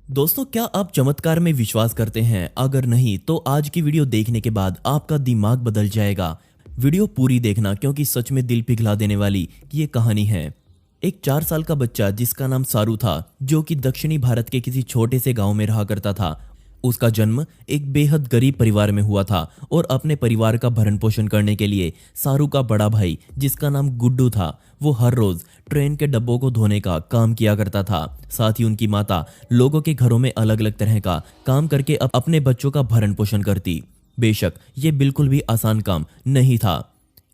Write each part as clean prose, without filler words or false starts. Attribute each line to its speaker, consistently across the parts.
Speaker 1: दोस्तों, क्या आप चमत्कार में विश्वास करते हैं? अगर नहीं तो आज की वीडियो देखने के बाद आपका दिमाग बदल जाएगा। वीडियो पूरी देखना क्योंकि सच में दिल पिघला देने वाली ये कहानी है। एक 4 साल का बच्चा जिसका नाम सारू था, जो कि दक्षिणी भारत के किसी छोटे से गांव में रहा करता था। उसका जन्म एक बेहद गरीब परिवार में हुआ था और अपने परिवार का भरण पोषण करने के लिए सारू का बड़ा भाई, जिसका नाम गुड्डू था, वो हर रोज ट्रेन के डब्बों को धोने का काम किया करता था। साथ ही उनकी माता लोगों के घरों में अलग अलग तरह का काम करके अपने बच्चों का भरण पोषण करती। बेशक ये बिल्कुल भी आसान काम नहीं था।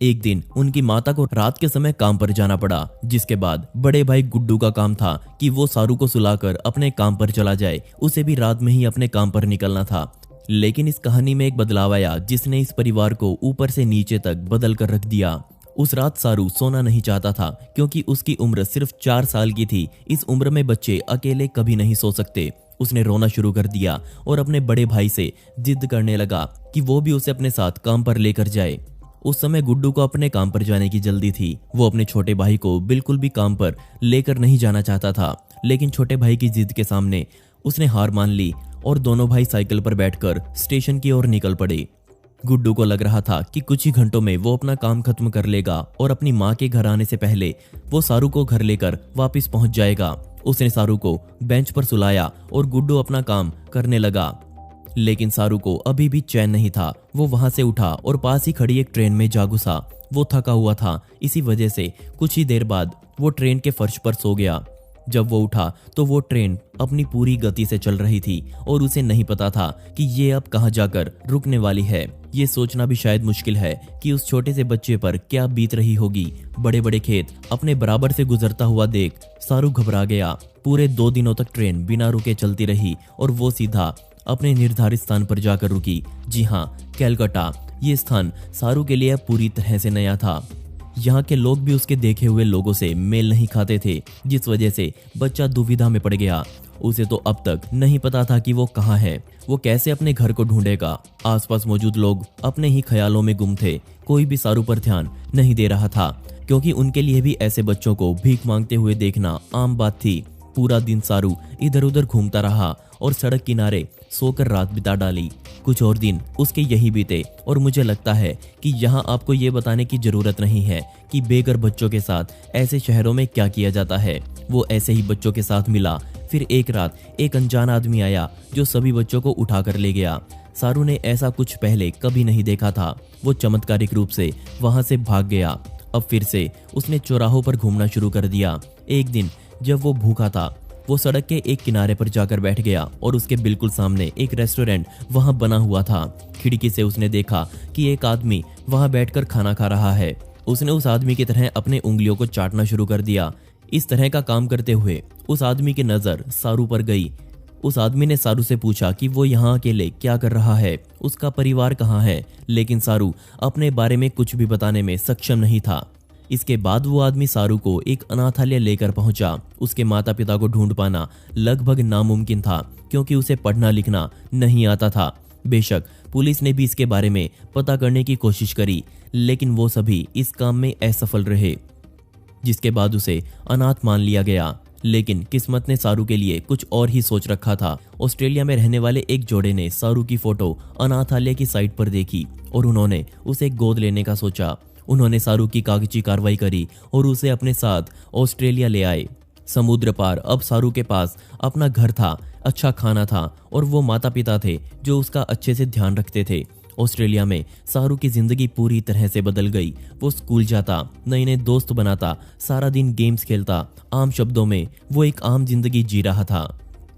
Speaker 1: एक दिन उनकी माता को रात के समय काम पर जाना पड़ा, जिसके बाद बड़े भाई गुड्डू का काम था कि वो सारू को सुलाकर अपने काम पर चला जाए। उसे भी रात में ही अपने काम पर निकलना था। लेकिन इस कहानी में एक बदलाव आया जिसने इस परिवार को ऊपर से नीचे तक बदल कर रख दिया। उस रात सारू सोना नहीं चाहता था क्योंकि उसकी उम्र सिर्फ 4 साल की थी। इस उम्र में बच्चे अकेले कभी नहीं सो सकते। उसने रोना शुरू कर दिया और अपने बड़े भाई से जिद करने लगा कि वो भी उसे अपने साथ काम पर लेकर जाए। उस समय गुड्डू को अपने काम पर जाने की जल्दी थी। वो अपने छोटे भाई को बिल्कुल भी काम पर लेकर नहीं जाना चाहता था, लेकिन छोटे भाई की जिद के सामने उसने हार मान ली और दोनों भाई साइकिल पर बैठकर स्टेशन की ओर निकल पड़े। गुड्डू को लग रहा था कि कुछ ही घंटों में वो अपना काम खत्म कर लेगा और अपनी माँ के घर आने से पहले वो सारू को घर लेकर वापस पहुंच जाएगा। उसने सारू को बेंच पर सुलाया और गुड्डू अपना काम करने लगा। लेकिन सारू को अभी भी चैन नहीं था। वो वहां से उठा और पास ही खड़ी एक ट्रेन में जा घुसा। वो थका हुआ था, इसी वजह से कुछ ही देर बाद वो ट्रेन के फर्श पर सो गया। जब वो उठा तो वो ट्रेन अपनी पूरी गति से चल रही थी और उसे नहीं पता था कि ये अब कहां जाकर रुकने वाली है। ये सोचना भी शायद मुश्किल है कि उस छोटे से बच्चे पर क्या बीत रही होगी। बड़े बड़े खेत अपने बराबर से गुजरता हुआ देख सारू घबरा गया। पूरे 2 दिनों तक ट्रेन बिना रुके चलती रही और वो सीधा अपने निर्धारित स्थान पर जाकर रुकी। जी हाँ, कैलकाटा। ये स्थान सारू के लिए पूरी तरह से नया था। यहाँ के लोग भी उसके देखे हुए लोगों से मेल नहीं खाते थे, जिस वजह से बच्चा दुविधा में पड़ गया। उसे तो अब तक नहीं पता था कि वो कहाँ है। वो कैसे अपने घर को ढूंढेगा। आसपास मौजूद लोग अपने ही ख्यालों में गुम थे। कोई भी सारू पर ध्यान नहीं दे रहा था, क्योंकि उनके लिए भी ऐसे बच्चों को भीख मांगते हुए देखना आम बात थी। पूरा दिन सारू इधर उधर घूमता रहा और सड़क किनारे सोकर रात बिता डाली। कुछ और दिन उसके यही बीते और मुझे लगता है कि यहाँ आपको ये बताने की जरूरत नहीं है कि बेघर बच्चों के साथ ऐसे शहरों में क्या किया जाता है। वो ऐसे ही बच्चों के साथ मिला। फिर एक रात एक अनजान आदमी आया जो सभी बच्चों को उठा कर ले गया। सारू ने ऐसा कुछ पहले कभी नहीं देखा था। वो चमत्कारिक रूप से वहां से भाग गया। अब फिर से उसने चौराहों पर घूमना शुरू कर दिया। एक दिन जब वो भूखा था, वो सड़क के एक किनारे पर जाकर बैठ गया और उसके बिल्कुल सामने एक रेस्टोरेंट वहां बना हुआ था। खिड़की से उसने देखा कि एक आदमी वहां बैठकर खाना खा रहा है। उसने उस आदमी की तरह अपने उंगलियों को चाटना शुरू कर दिया। इस तरह का काम करते हुए उस आदमी की नजर सारू पर गई। उस आदमी ने सारू से पूछा कि वो यहाँ अकेले क्या कर रहा है, उसका परिवार कहाँ है। लेकिन सारू अपने बारे में कुछ भी बताने में सक्षम नहीं था। इसके बाद वो आदमी सारू को एक अनाथालय लेकर पहुंचा। उसके माता पिता को ढूंढ पाना लगभग नामुमकिन था, क्योंकि उसे पढ़ना लिखना नहीं आता था। बेशक पुलिस ने भी इसके बारे में पता करने की कोशिश करी, लेकिन वो सभी इस काम में असफल रहे, जिसके बाद उसे अनाथ मान लिया गया। लेकिन किस्मत ने सारू के लिए कुछ और ही सोच रखा था। ऑस्ट्रेलिया में रहने वाले एक जोड़े ने सारू की फोटो अनाथालय की साइट पर देखी और उन्होंने उसे गोद लेने का सोचा। उन्होंने सारू की कागजी कार्रवाई करी और उसे अपने साथ ऑस्ट्रेलिया ले आए। समुद्र पार अब सारू के पास अपना घर था, अच्छा खाना था और वो माता पिता थे जो उसका अच्छे से ध्यान रखते थे। ऑस्ट्रेलिया में सारू की जिंदगी पूरी तरह से बदल गई। वो स्कूल जाता, नए नए दोस्त बनाता, सारा दिन गेम्स खेलता। आम शब्दों में वो एक आम जिंदगी जी रहा था।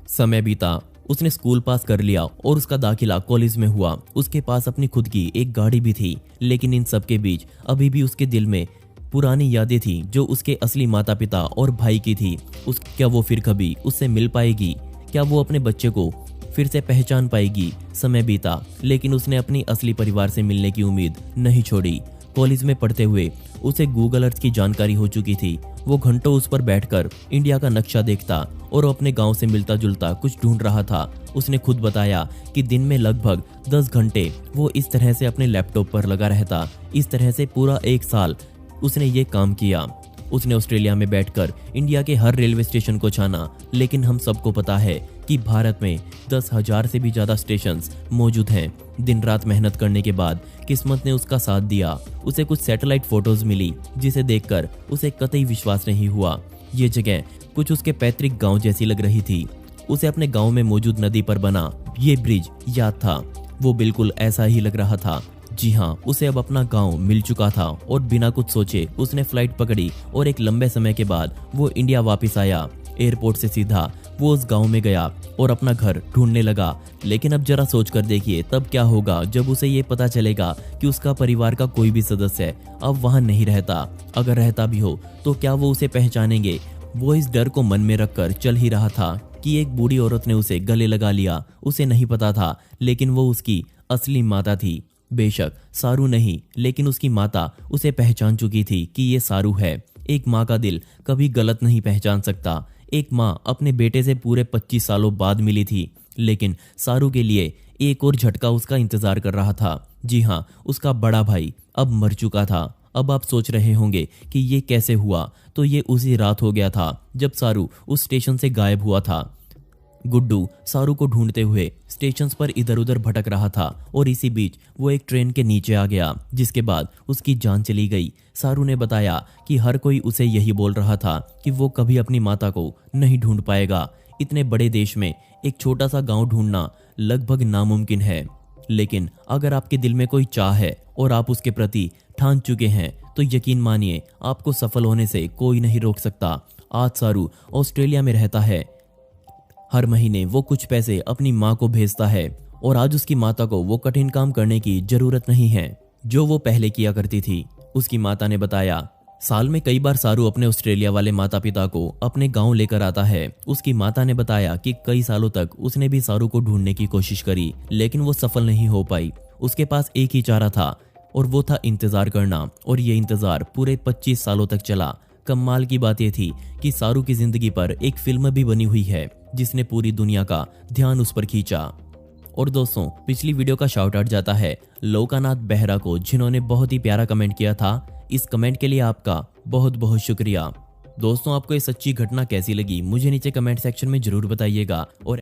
Speaker 1: समय बीता, उसने स्कूल पास कर लिया और उसका दाखिला कॉलेज में हुआ। उसके पास अपनी खुद की एक गाड़ी भी थी। लेकिन इन सब के बीच अभी भी उसके दिल में पुरानी यादें थी जो उसके असली माता पिता और भाई की थी। क्या वो फिर कभी उससे मिल पाएगी? क्या वो अपने बच्चे को फिर से पहचान पाएगी? समय बीता, लेकिन उसने अपनी असली परिवार से मिलने की उम्मीद नहीं छोड़ी। कॉलेज में पढ़ते हुए उसे गूगल अर्थ की जानकारी हो चुकी थी। वो घंटों उस पर बैठकर इंडिया का नक्शा देखता और अपने गांव से मिलता जुलता कुछ ढूंढ रहा था। उसने खुद बताया कि दिन में लगभग 10 घंटे वो इस तरह से अपने लैपटॉप पर लगा रहता। इस तरह से पूरा 1 साल उसने ये काम किया। उसने ऑस्ट्रेलिया में बैठकर इंडिया के हर रेलवे स्टेशन को छाना, लेकिन हम सबको पता है कि भारत में 10,000 से भी ज्यादा स्टेशंस मौजूद हैं। दिन रात मेहनत करने के बाद किस्मत ने उसका साथ दिया। उसे कुछ सैटेलाइट फोटोज मिली जिसे देखकर उसे कतई विश्वास नहीं हुआ। ये जगह कुछ उसके पैतृक गांव जैसी लग रही थी। उसे अपने गांव में मौजूद नदी पर बना ये ब्रिज याद था। वो बिल्कुल ऐसा ही लग रहा था। जी हाँ, उसे अब अपना गांव मिल चुका था और बिना कुछ सोचे उसने फ्लाइट पकड़ी और एक लंबे समय के बाद वो इंडिया वापस आया। एयरपोर्ट से सीधा वो उस गांव में गया और अपना घर ढूंढने लगा। लेकिन अब जरा सोच कर देखिए तब क्या होगा जब उसे ये पता चलेगा कि उसका परिवार का कोई भी सदस्य अब वहां नहीं रहता। अगर रहता भी हो तो क्या वो उसे पहचानेंगे? वो इस डर को मन में रखकर चल ही रहा था कि एक बूढ़ी औरत ने उसे गले लगा लिया। उसे नहीं पता था, लेकिन वो उसकी असली माता थी। बेशक सारू नहीं, लेकिन उसकी माता उसे पहचान चुकी थी कि ये सारू है। एक माँ का दिल कभी गलत नहीं पहचान सकता। एक माँ अपने बेटे से पूरे 25 सालों बाद मिली थी, लेकिन सारू के लिए एक और झटका उसका इंतजार कर रहा था। जी हाँ, उसका बड़ा भाई अब मर चुका था। अब आप सोच रहे होंगे कि ये कैसे हुआ, तो ये उसी रात हो गया था जब सारू उस स्टेशन से गायब हुआ था। गुड्डू सारू को ढूंढते हुए स्टेशंस पर इधर उधर भटक रहा था और इसी बीच वो एक ट्रेन के नीचे आ गया, जिसके बाद उसकी जान चली गई। सारू ने बताया कि हर कोई उसे यही बोल रहा था कि वो कभी अपनी माता को नहीं ढूंढ पाएगा। इतने बड़े देश में एक छोटा सा गांव ढूंढना लगभग नामुमकिन है, लेकिन अगर आपके दिल में कोई चाह है और आप उसके प्रति ठान चुके हैं तो यकीन मानिए आपको सफल होने से कोई नहीं रोक सकता। आज सारू ऑस्ट्रेलिया में रहता है। हर महीने वो कुछ पैसे अपनी माँ को भेजता है और आज उसकी माता को वो कठिन काम करने की जरूरत नहीं है जो वो पहले किया करती थी। उसकी माता ने बताया साल में कई बार सारू अपने ऑस्ट्रेलिया वाले माता पिता को अपने गांव लेकर आता है। उसकी माता ने बताया कि कई सालों तक उसने भी सारू को ढूंढने की कोशिश करी, लेकिन वो सफल नहीं हो पाई। उसके पास एक ही चारा था और वो था इंतजार करना, और ये इंतजार पूरे 25 सालों तक चला। कमाल की बात यह थी कि सारू की जिंदगी पर एक फिल्म भी बनी हुई है जिसने पूरी दुनिया का ध्यान उस पर खींचा। और दोस्तों, पिछली वीडियो का शाउट आउट जाता है लोकानाथ बेहरा को, जिन्होंने बहुत ही प्यारा कमेंट किया था। इस कमेंट के लिए आपका बहुत बहुत शुक्रिया। दोस्तों, आपको ये सच्ची घटना कैसी लगी मुझे नीचे कमेंट सेक्शन में जरूर बताइएगा। और